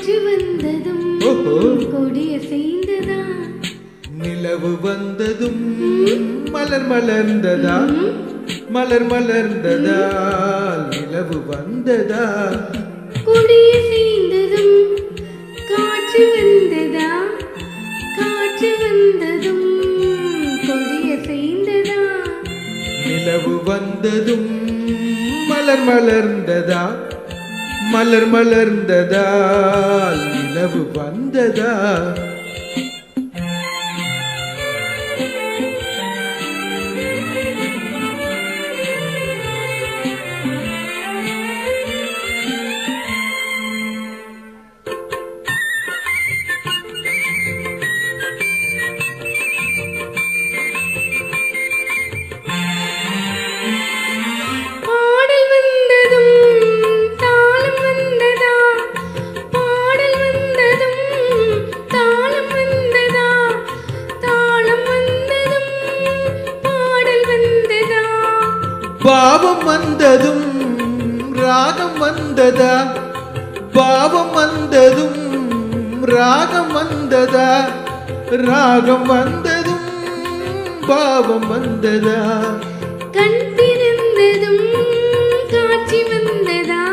காற்று வந்ததும் கொடிய செய்ததா நிலவு வந்ததும் மலர் மலர்ந்ததா மலர் மலர்ந்ததா நிலவு வந்ததா கொடிய செய்ததும் காற்று வந்ததா காற்று வந்ததும் கொடிய செய்ததா நிலவு வந்ததும் மலர் மலர்ந்ததா மலர் மலர்ந்ததா நிலவு வந்ததா பாவம் வந்ததும் ராகம் வந்ததா பாவம் வந்ததும் ராகம் வந்ததா ராகம் வந்ததும் பாவம் வந்ததா கண் திறந்ததும் காட்சி வந்ததா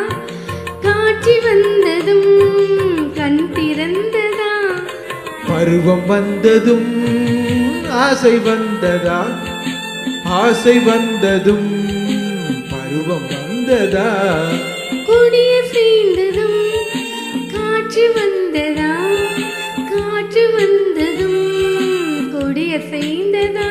காட்சி வந்ததும் கண் திறந்ததா பருவம் வந்ததும் ஆசை வந்ததா ஆசை வந்ததும் பருவம் வந்ததா கொடிய செய்ததும் காற்று வந்ததா காற்று வந்ததும் கொடிய செய்ததா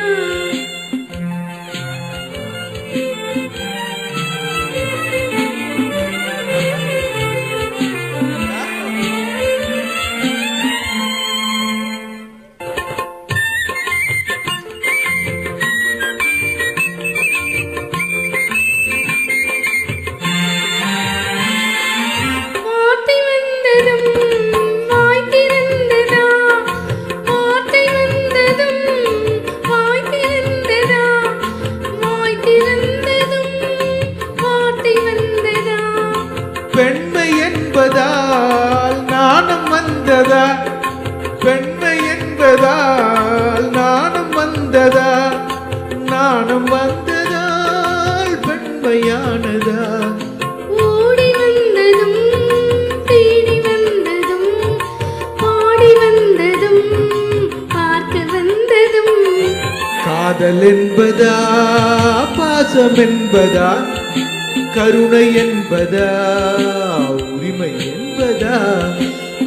பெண்மை என்பதால் நாணம் வந்ததா பெண்மை என்பதால் நாணம் வந்ததா நாணம் வந்ததால் பெண்மையானதா ஓடி வந்ததும் தேடி வந்ததும் பாடி வந்ததும் பார்க்க வந்ததும் காதல் என்பதா பாசம் என்பதா கருணை என்பதா உரிமை என்பதா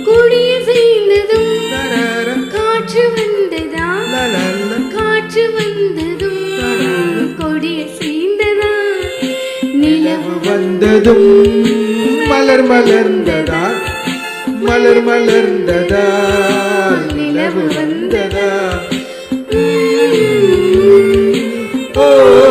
கொடிய செய்ததும் காற்று வந்ததா காற்று வந்ததும் கொடிய செய்ததா நிலவு வந்ததும் மலர் மலர்ந்ததா மலர் மலர்ந்ததா நிலவு வந்ததா ஓ